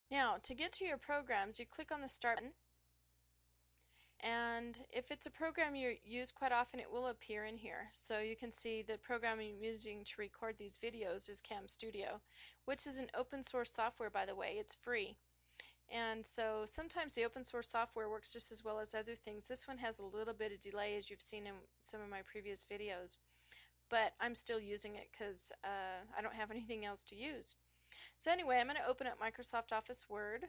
Now, to get to your programs, you click on the Start button, and if it's a program you use quite often, it will appear in here. So you can see the program I'm using to record these videos is Cam Studio, which is an open source software, by the way. It's free. And so sometimes the open source software works just as well as other things. This one has a little bit of delay, as you've seen in some of my previous videos, but I'm still using it because I don't have anything else to use. So anyway, I'm going to open up Microsoft Office Word.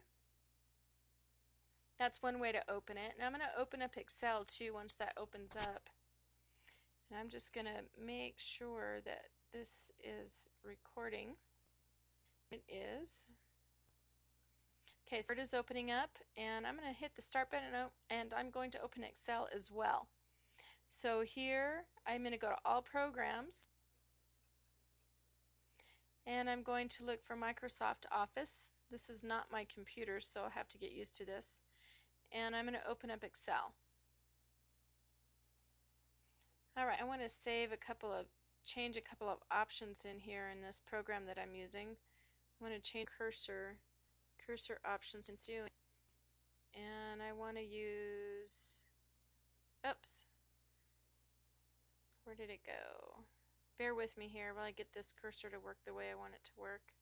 That's one way to open it. And I'm going to open up Excel too once that opens up. And I'm just going to make sure that this is recording. It is. Okay, so Word is opening up, and I'm going to hit the Start button, and I'm going to open Excel as well. So here I'm going to go to All Programs, and I'm going to look for Microsoft Office. This is not my computer, so I'll have to get used to this. And I'm going to open up Excel. Alright, I want to change a couple of options in here in this program that I'm using. I want to change cursor options and view. And I want to use, oops, where did it go? Bear with me here while I get this cursor to work the way I want it to work.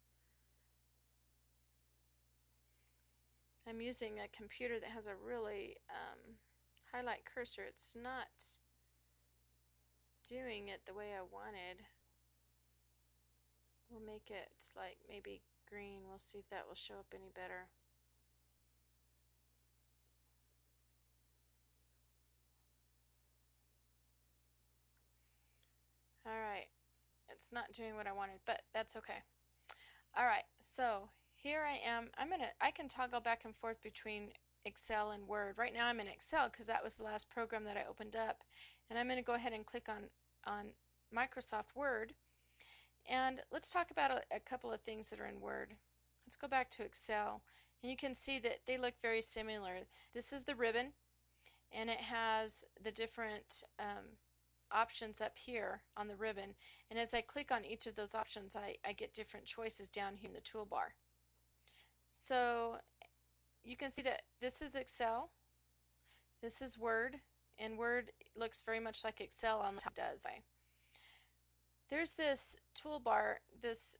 I'm using a computer that has a really highlight cursor. It's not doing it the way I wanted. We'll make it like maybe green. We'll see if that will show up any better. Alright, it's not doing what I wanted, but that's okay. Alright, so here I am. I can toggle back and forth between Excel and Word. Right now I'm in Excel because that was the last program that I opened up. And I'm going to go ahead and click on Microsoft Word. And let's talk about a couple of things that are in Word. Let's go back to Excel. And you can see that they look very similar. This is the ribbon, and it has the different options up here on the ribbon. And as I click on each of those options, I get different choices down here in the toolbar. So you can see that this is Excel, this is Word, and Word looks very much like Excel on the top does. There's this toolbar, this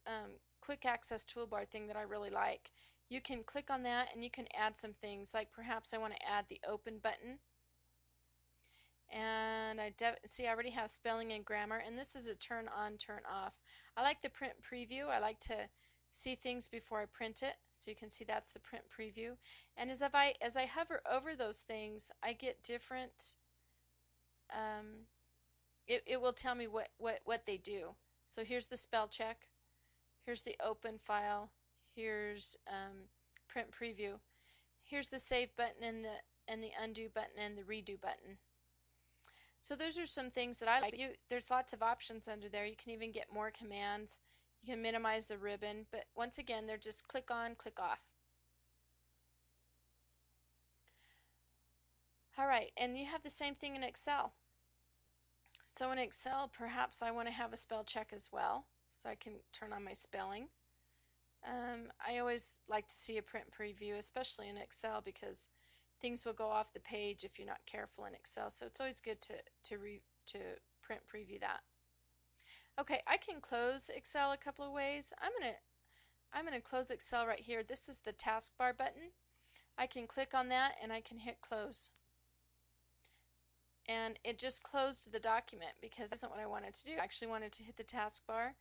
quick access toolbar thing that I really like. You can click on that and you can add some things, like perhaps I want to add the open button. And I already have spelling and grammar, and this is a turn on, turn off. I like the print preview. I like to see things before I print it. So you can see that's the print preview. And as I hover over those things, I get different it will tell me what they do. So here's the spell check, here's the open file, here's print preview, here's the save button and the undo button and the redo button. So those are some things that I like. There's lots of options under there. You can even get more commands. You can minimize the ribbon, but once again, they're just click on, click off. Alright, and you have the same thing in Excel. So in Excel, perhaps I want to have a spell check as well, so I can turn on my spelling. I always like to see a print preview, especially in Excel, because things will go off the page if you're not careful in Excel. So it's always good to print preview that. Okay, I can close Excel a couple of ways. I'm gonna close Excel right here. This is the taskbar button. I can click on that and I can hit close. And it just closed the document because that's not what I wanted to do. I actually wanted to hit the taskbar,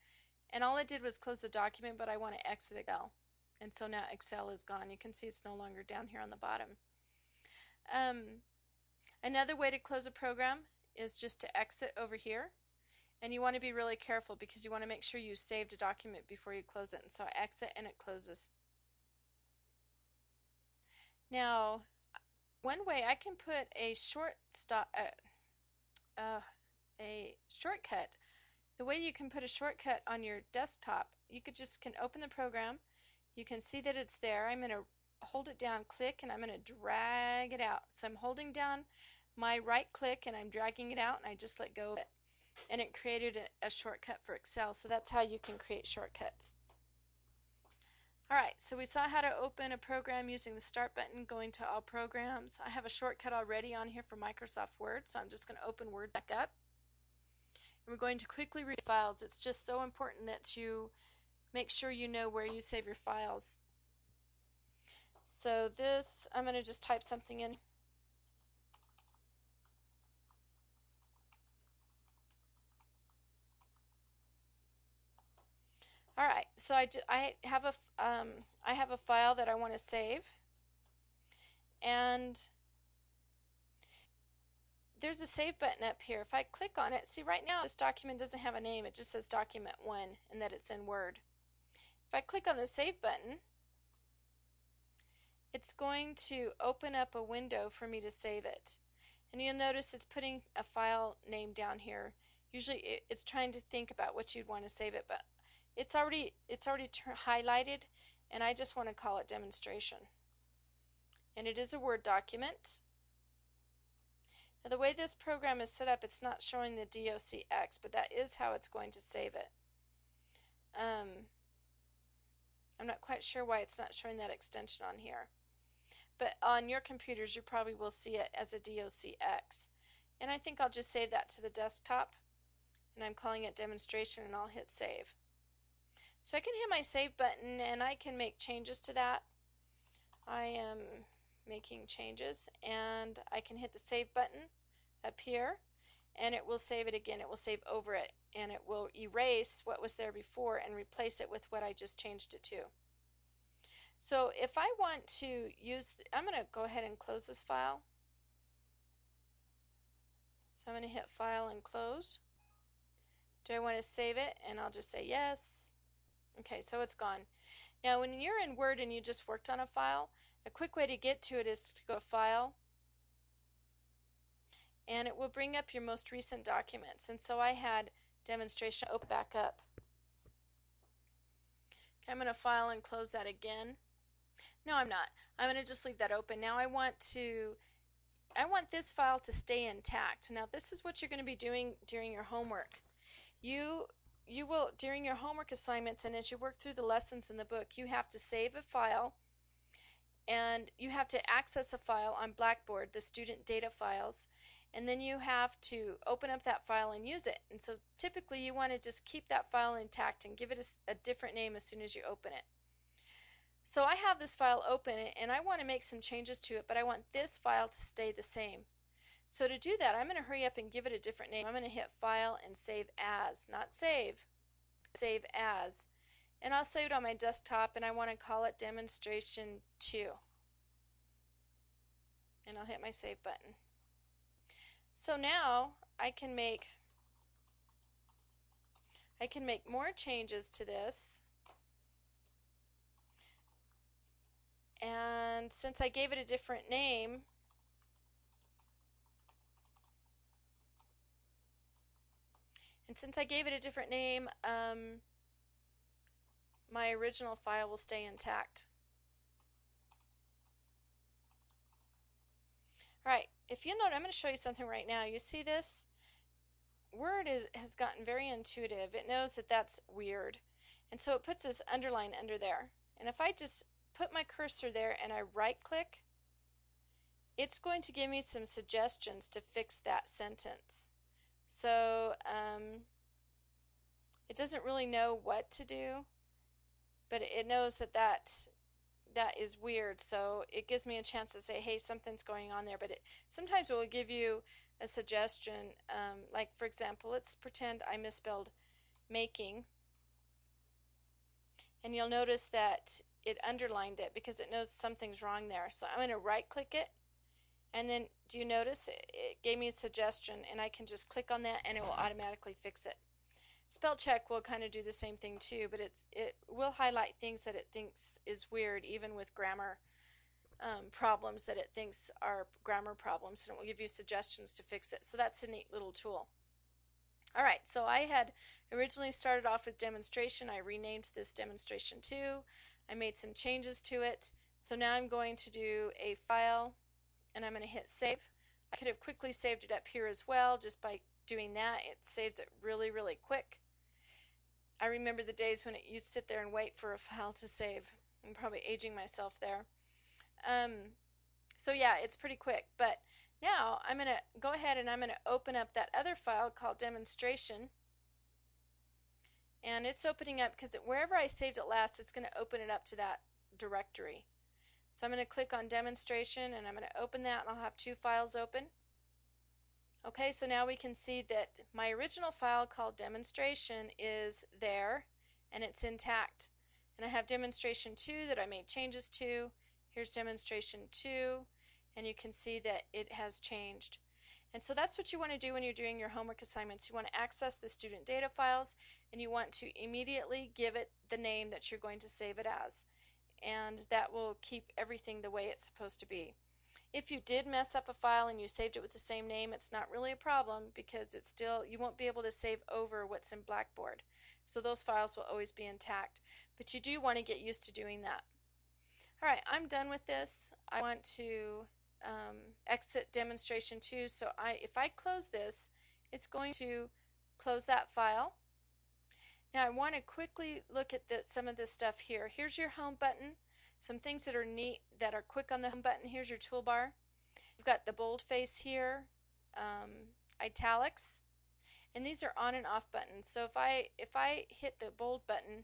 and all it did was close the document, but I want to exit Excel. And so now Excel is gone. You can see it's no longer down here on the bottom. Another way to close a program is just to exit over here. And you want to be really careful because you want to make sure you saved a document before you close it. And so I exit and it closes. Now, one way I can put a shortcut. The way you can put a shortcut on your desktop, you can open the program. You can see that it's there. I'm going to hold it down, click, and I'm going to drag it out. So I'm holding down my right click and I'm dragging it out, and I just let go of it. And it created a shortcut for Excel. So that's how you can create shortcuts. Alright, so we saw how to open a program using the Start button, going to All Programs. I have a shortcut already on here for Microsoft Word, so I'm just going to open Word back up. And we're going to quickly read files. It's just so important that you make sure you know where you save your files. So this, I'm going to just type something in. Alright, so I have a file that I want to save, and there's a save button up here. If I click on it, see right now this document doesn't have a name, it just says document 1 and that it's in Word. If I click on the save button, it's going to open up a window for me to save it. And you'll notice it's putting a file name down here. Usually it's trying to think about what you'd want to save it, but it's already highlighted, and I just want to call it demonstration. And it is a Word document. Now the way this program is set up, it's not showing the DOCX, but that is how it's going to save it. I'm not quite sure why it's not showing that extension on here. But on your computers, you probably will see it as a DOCX. And I think I'll just save that to the desktop. And I'm calling it demonstration, and I'll hit save. So I can hit my save button and I can make changes to that. I am making changes, and I can hit the save button up here, and it will save it again. It will save over it, and it will erase what was there before and replace it with what I just changed it to. So if I want to use, I'm going to go ahead and close this file. So I'm going to hit File and Close. Do I want to save it? And I'll just say yes. Okay, so it's gone. Now when you're in Word and you just worked on a file, a quick way to get to it is to go to File, and it will bring up your most recent documents. And so I had demonstration open back up. Okay, I'm going to File and close that again. No, I'm not. I'm going to just leave that open. Now I want this file to stay intact. Now this is what you're going to be doing during your homework. You will, during your homework assignments and as you work through the lessons in the book, you have to save a file, and you have to access a file on Blackboard, the student data files, and then you have to open up that file and use it. And so typically you want to just keep that file intact and give it a different name as soon as you open it. So I have this file open, and I want to make some changes to it, but I want this file to stay the same. So to do that, I'm going to hurry up and give it a different name. I'm going to hit File and Save As, not Save, Save As. And I'll save it on my desktop, and I want to call it Demonstration 2. And I'll hit my Save button. So now I can make more changes to this. And since I gave it a different name, my original file will stay intact. Alright, if you note, I'm going to show you something right now. You see this? Word has gotten very intuitive. It knows that that's weird. And so it puts this underline under there. And if I just put my cursor there and I right click, it's going to give me some suggestions to fix that sentence. So it doesn't really know what to do, but it knows that is weird, so it gives me a chance to say, hey, something's going on there. But sometimes it will give you a suggestion, like for example, let's pretend I misspelled making, and you'll notice that it underlined it because it knows something's wrong there. So I'm going to right click it, and then do you notice it gave me a suggestion, and I can just click on that and it will automatically fix it. Spell check will kind of do the same thing too, but it will highlight things that it thinks is weird, even with grammar problems that it thinks are grammar problems, and it will give you suggestions to fix it. So that's a neat little tool. Alright, so I had originally started off with demonstration. I renamed this demonstration 2. I made some changes to it. So now I'm going to do a file, and I'm going to hit save. I could have quickly saved it up here as well just by doing that. It saves it really, really quick. I remember the days when it used to sit there and wait for a file to save. I'm probably aging myself there. So yeah, it's pretty quick. But now I'm going to go ahead and I'm going to open up that other file called demonstration. And it's opening up because wherever I saved it last, it's going to open it up to that directory. So I'm going to click on demonstration and I'm going to open that, and I'll have two files open. Okay, so now we can see that my original file called demonstration is there and it's intact. And I have demonstration 2 that I made changes to. Here's demonstration 2, and you can see that it has changed. And so that's what you want to do when you're doing your homework assignments. You want to access the student data files, and you want to immediately give it the name that you're going to save it as. And that will keep everything the way it's supposed to be. If you did mess up a file and you saved it with the same name, it's not really a problem, because it's still, you won't be able to save over what's in Blackboard. So those files will always be intact. But you do want to get used to doing that. Alright, I'm done with this. I want to exit demonstration 2. So if I close this, it's going to close that file. Now I want to quickly look at some of this stuff here. Here's your home button. Some things that are neat, that are quick on the home button. Here's your toolbar. You've got the boldface here, italics, and these are on and off buttons. So if I hit the bold button,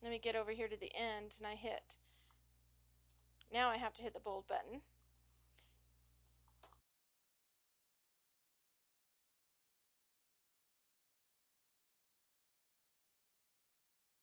let me get over here to the end, and now I have to hit the bold button.